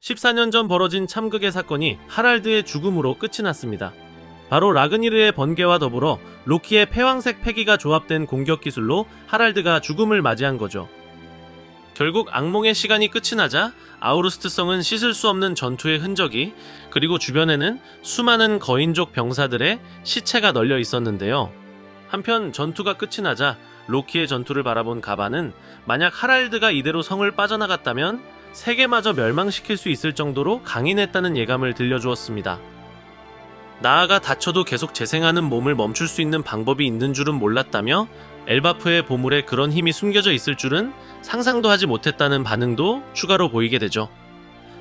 14년 전 벌어진 참극의 사건이 하랄드의 죽음으로 끝이 났습니다. 바로 라그니르의 번개와 더불어 로키의 패왕색 패기가 조합된 공격 기술로 하랄드가 죽음을 맞이한 거죠. 결국 악몽의 시간이 끝이 나자 아우르스트 성은 씻을 수 없는 전투의 흔적이, 그리고 주변에는 수많은 거인족 병사들의 시체가 널려 있었는데요. 한편 전투가 끝이 나자 로키의 전투를 바라본 가반은 만약 하랄드가 이대로 성을 빠져나갔다면 세계마저 멸망시킬 수 있을 정도로 강인했다는 예감을 들려주었습니다. 나아가 다쳐도 계속 재생하는 몸을 멈출 수 있는 방법이 있는 줄은 몰랐다며 엘바프의 보물에 그런 힘이 숨겨져 있을 줄은 상상도 하지 못했다는 반응도 추가로 보이게 되죠.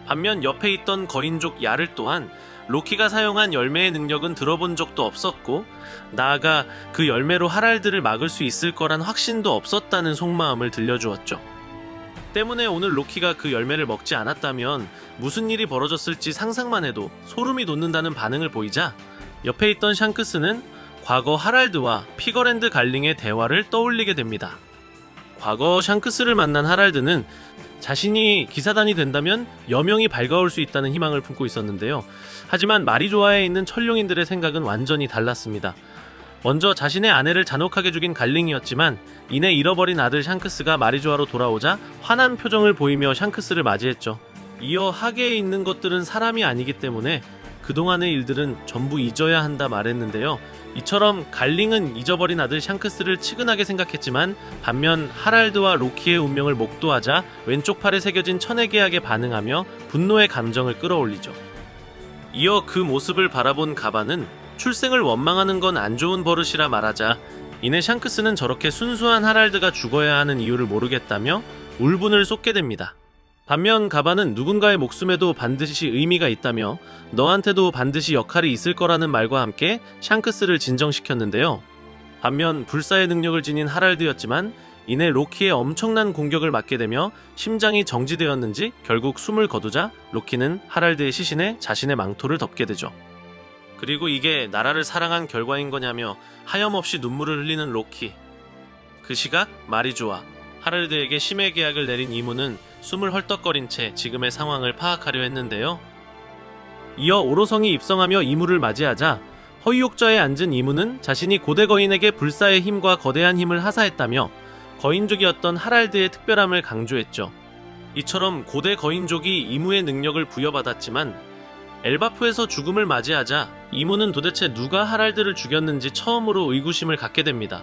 반면 옆에 있던 거인족 야를 또한 로키가 사용한 열매의 능력은 들어본 적도 없었고, 나아가 그 열매로 하랄드를 막을 수 있을 거란 확신도 없었다는 속마음을 들려주었죠. 때문에 오늘 로키가 그 열매를 먹지 않았다면 무슨 일이 벌어졌을지 상상만 해도 소름이 돋는다는 반응을 보이자 옆에 있던 샹크스는 과거 하랄드와 피거랜드 갈링의 대화를 떠올리게 됩니다. 과거 샹크스를 만난 하랄드는 자신이 기사단이 된다면 여명이 밝아올 수 있다는 희망을 품고 있었는데요. 하지만 마리조아에 있는 천룡인들의 생각은 완전히 달랐습니다. 먼저 자신의 아내를 잔혹하게 죽인 갈링이었지만 이내 잃어버린 아들 샹크스가 마리조아로 돌아오자 환한 표정을 보이며 샹크스를 맞이했죠. 이어 하계에 있는 것들은 사람이 아니기 때문에 그동안의 일들은 전부 잊어야 한다 말했는데요. 이처럼 갈링은 잊어버린 아들 샹크스를 측은하게 생각했지만 반면 하랄드와 로키의 운명을 목도하자 왼쪽 팔에 새겨진 천의 계약에 반응하며 분노의 감정을 끌어올리죠. 이어 그 모습을 바라본 가반은 출생을 원망하는 건 안 좋은 버릇이라 말하자 이내 샹크스는 저렇게 순수한 하랄드가 죽어야 하는 이유를 모르겠다며 울분을 쏟게 됩니다. 반면 가반은 누군가의 목숨에도 반드시 의미가 있다며 너한테도 반드시 역할이 있을 거라는 말과 함께 샹크스를 진정시켰는데요. 반면 불사의 능력을 지닌 하랄드였지만 이내 로키의 엄청난 공격을 맞게 되며 심장이 정지되었는지 결국 숨을 거두자 로키는 하랄드의 시신에 자신의 망토를 덮게 되죠. 그리고 이게 나라를 사랑한 결과인 거냐며 하염없이 눈물을 흘리는 로키. 그 시각 마리조아, 하랄드에게 심해 계약을 내린 이무는 숨을 헐떡거린 채 지금의 상황을 파악하려 했는데요. 이어 오로성이 입성하며 이무를 맞이하자 허위옥좌에 앉은 이무는 자신이 고대 거인에게 불사의 힘과 거대한 힘을 하사했다며 거인족이었던 하랄드의 특별함을 강조했죠. 이처럼 고대 거인족이 이무의 능력을 부여받았지만 엘바프에서 죽음을 맞이하자 이무는 도대체 누가 하랄드를 죽였는지 처음으로 의구심을 갖게 됩니다.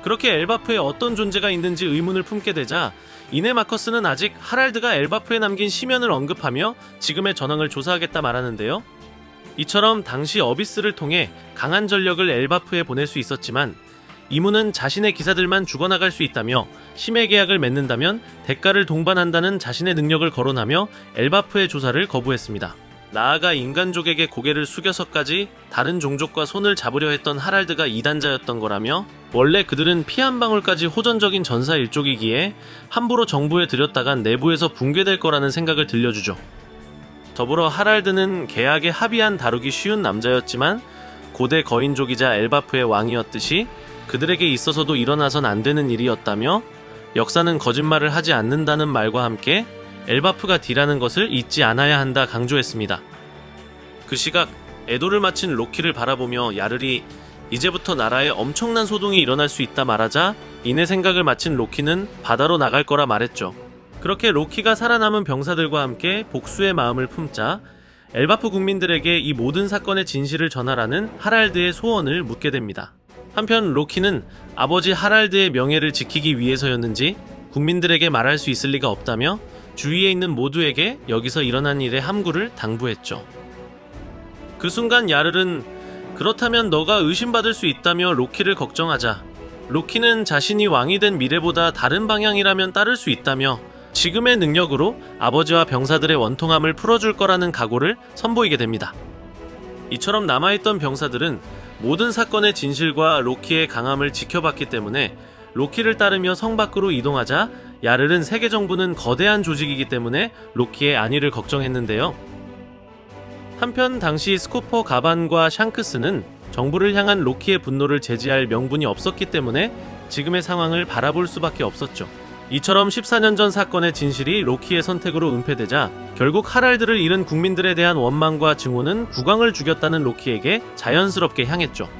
그렇게 엘바프에 어떤 존재가 있는지 의문을 품게 되자 이내 마커스는 아직 하랄드가 엘바프에 남긴 시면을 언급하며 지금의 전황을 조사하겠다 말하는데요. 이처럼 당시 어비스를 통해 강한 전력을 엘바프에 보낼 수 있었지만 이무는 자신의 기사들만 죽어나갈 수 있다며 심해 계약을 맺는다면 대가를 동반한다는 자신의 능력을 거론하며 엘바프의 조사를 거부했습니다. 나아가 인간족에게 고개를 숙여서까지 다른 종족과 손을 잡으려 했던 하랄드가 이단자였던 거라며 원래 그들은 피 한 방울까지 호전적인 전사 일족이기에 함부로 정부에 들였다간 내부에서 붕괴될 거라는 생각을 들려주죠. 더불어 하랄드는 계약에 합의한 다루기 쉬운 남자였지만 고대 거인족이자 엘바프의 왕이었듯이 그들에게 있어서도 일어나선 안 되는 일이었다며 역사는 거짓말을 하지 않는다는 말과 함께 엘바프가 D라는 것을 잊지 않아야 한다 강조했습니다. 그 시각 애도를 마친 로키를 바라보며 야르리 이제부터 나라에 엄청난 소동이 일어날 수 있다 말하자 이내 생각을 마친 로키는 바다로 나갈 거라 말했죠. 그렇게 로키가 살아남은 병사들과 함께 복수의 마음을 품자 엘바프 국민들에게 이 모든 사건의 진실을 전하라는 하랄드의 소원을 묻게 됩니다. 한편 로키는 아버지 하랄드의 명예를 지키기 위해서였는지 국민들에게 말할 수 있을 리가 없다며 주위에 있는 모두에게 여기서 일어난 일의 함구를 당부했죠. 그 순간 야를은 그렇다면 너가 의심받을 수 있다며 로키를 걱정하자 로키는 자신이 왕이 된 미래보다 다른 방향이라면 따를 수 있다며 지금의 능력으로 아버지와 병사들의 원통함을 풀어줄 거라는 각오를 선보이게 됩니다. 이처럼 남아있던 병사들은 모든 사건의 진실과 로키의 강함을 지켜봤기 때문에 로키를 따르며 성 밖으로 이동하자 야를은 세계 정부는 거대한 조직이기 때문에 로키의 안위를 걱정했는데요. 한편 당시 스코퍼 가반과 샹크스는 정부를 향한 로키의 분노를 제지할 명분이 없었기 때문에 지금의 상황을 바라볼 수밖에 없었죠. 이처럼 14년 전 사건의 진실이 로키의 선택으로 은폐되자 결국 하랄드를 잃은 국민들에 대한 원망과 증오는 국왕을 죽였다는 로키에게 자연스럽게 향했죠.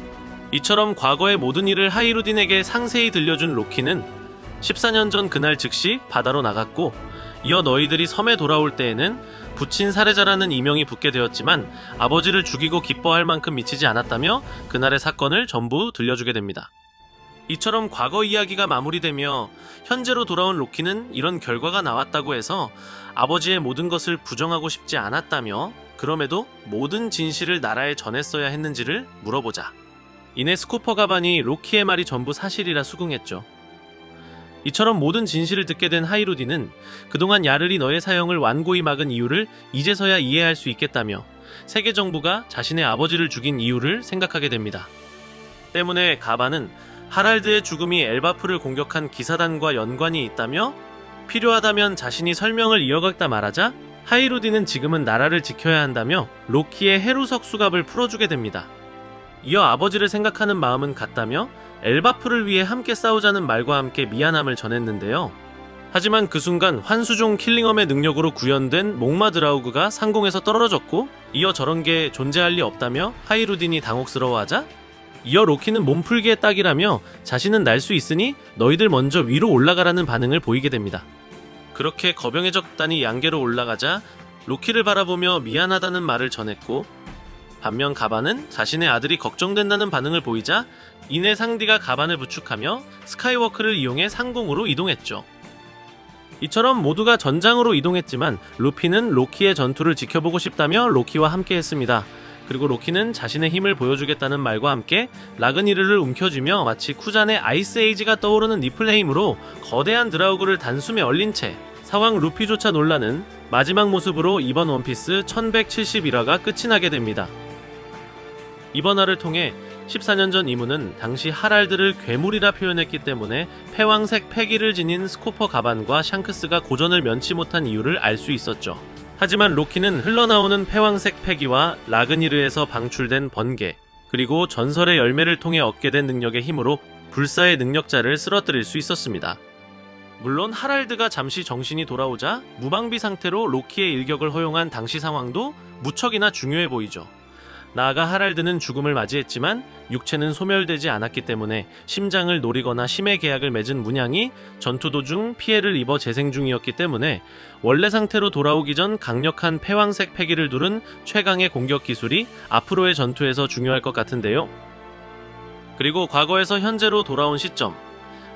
이처럼 과거의 모든 일을 하이루딘에게 상세히 들려준 로키는 14년 전 그날 즉시 바다로 나갔고, 이어 너희들이 섬에 돌아올 때에는 부친 살해자라는 이명이 붙게 되었지만 아버지를 죽이고 기뻐할 만큼 미치지 않았다며 그날의 사건을 전부 들려주게 됩니다. 이처럼 과거 이야기가 마무리되며 현재로 돌아온 로키는 이런 결과가 나왔다고 해서 아버지의 모든 것을 부정하고 싶지 않았다며, 그럼에도 모든 진실을 나라에 전했어야 했는지를 물어보자 이내 스코퍼 가반이 로키의 말이 전부 사실이라 수긍했죠. 이처럼 모든 진실을 듣게 된 하이루딘은 그동안 야르리 너의 사형을 완고히 막은 이유를 이제서야 이해할 수 있겠다며 세계 정부가 자신의 아버지를 죽인 이유를 생각하게 됩니다. 때문에 가반은 하랄드의 죽음이 엘바프를 공격한 기사단과 연관이 있다며 필요하다면 자신이 설명을 이어갔다 말하자 하이루딘은 지금은 나라를 지켜야 한다며 로키의 헤루석 수갑을 풀어주게 됩니다. 이어 아버지를 생각하는 마음은 같다며 엘바프를 위해 함께 싸우자는 말과 함께 미안함을 전했는데요. 하지만 그 순간 환수종 킬링엄의 능력으로 구현된 목마 드라우그가 상공에서 떨어졌고, 이어 저런 게 존재할 리 없다며 하이루딘이 당혹스러워하자 이어 로키는 몸풀기의 딱이라며 자신은 날 수 있으니 너희들 먼저 위로 올라가라는 반응을 보이게 됩니다. 그렇게 거병의 적단이 양계로 올라가자 로키를 바라보며 미안하다는 말을 전했고, 반면 가반은 자신의 아들이 걱정된다는 반응을 보이자 이내 상디가 가반을 부축하며 스카이워크를 이용해 상공으로 이동했죠. 이처럼 모두가 전장으로 이동했지만 루피는 로키의 전투를 지켜보고 싶다며 로키와 함께 했습니다. 그리고 로키는 자신의 힘을 보여주겠다는 말과 함께 라그니르를 움켜쥐며 마치 쿠잔의 아이스 에이지가 떠오르는 니플레임으로 거대한 드라우그를 단숨에 얼린 채 사왕 루피조차 놀라는 마지막 모습으로 이번 원피스 1171화가 끝이 나게 됩니다. 이번 화를 통해 14년 전 이무는 당시 하랄드를 괴물이라 표현했기 때문에 패왕색 패기를 지닌 스코퍼 가반과 샹크스가 고전을 면치 못한 이유를 알 수 있었죠. 하지만 로키는 흘러나오는 패왕색 패기와 라그니르에서 방출된 번개, 그리고 전설의 열매를 통해 얻게 된 능력의 힘으로 불사의 능력자를 쓰러뜨릴 수 있었습니다. 물론 하랄드가 잠시 정신이 돌아오자 무방비 상태로 로키의 일격을 허용한 당시 상황도 무척이나 중요해 보이죠. 나아가 하랄드는 죽음을 맞이했지만 육체는 소멸되지 않았기 때문에 심장을 노리거나 심해 계약을 맺은 문양이 전투 도중 피해를 입어 재생 중이었기 때문에 원래 상태로 돌아오기 전 강력한 패왕색 패기를 두른 최강의 공격 기술이 앞으로의 전투에서 중요할 것 같은데요. 그리고 과거에서 현재로 돌아온 시점,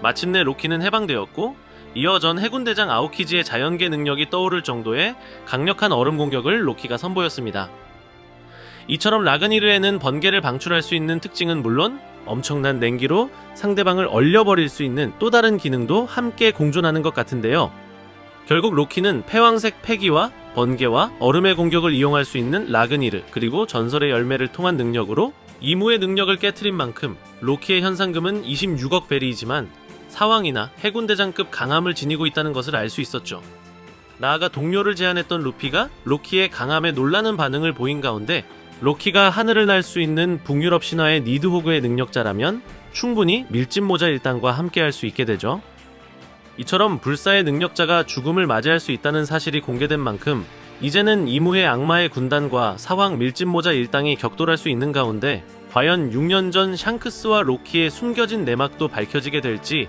마침내 로키는 해방되었고, 이어 전 해군대장 아오키지의 자연계 능력이 떠오를 정도의 강력한 얼음 공격을 로키가 선보였습니다. 이처럼 라그니르에는 번개를 방출할 수 있는 특징은 물론 엄청난 냉기로 상대방을 얼려버릴 수 있는 또 다른 기능도 함께 공존하는 것 같은데요. 결국 로키는 패왕색 패기와 번개와 얼음의 공격을 이용할 수 있는 라그니르, 그리고 전설의 열매를 통한 능력으로 이무의 능력을 깨트린 만큼 로키의 현상금은 26억 베리이지만 사왕이나 해군대장급 강함을 지니고 있다는 것을 알 수 있었죠. 나아가 동료를 제안했던 루피가 로키의 강함에 놀라는 반응을 보인 가운데 로키가 하늘을 날 수 있는 북유럽 신화의 니드호그의 능력자라면 충분히 밀짚 모자 일당과 함께할 수 있게 되죠. 이처럼 불사의 능력자가 죽음을 맞이할 수 있다는 사실이 공개된 만큼 이제는 이무의 악마의 군단과 사왕 밀짚 모자 일당이 격돌할 수 있는 가운데 과연 6년 전 샹크스와 로키의 숨겨진 내막도 밝혀지게 될지,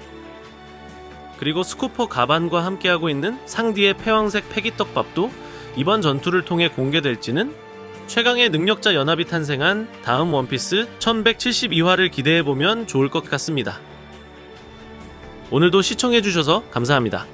그리고 스코퍼 가반과 함께하고 있는 상디의 패왕색 패기떡밥도 이번 전투를 통해 공개될지는 최강의 능력자 연합이 탄생한 다음 원피스 1172화를 기대해보면 좋을 것 같습니다. 오늘도 시청해주셔서 감사합니다.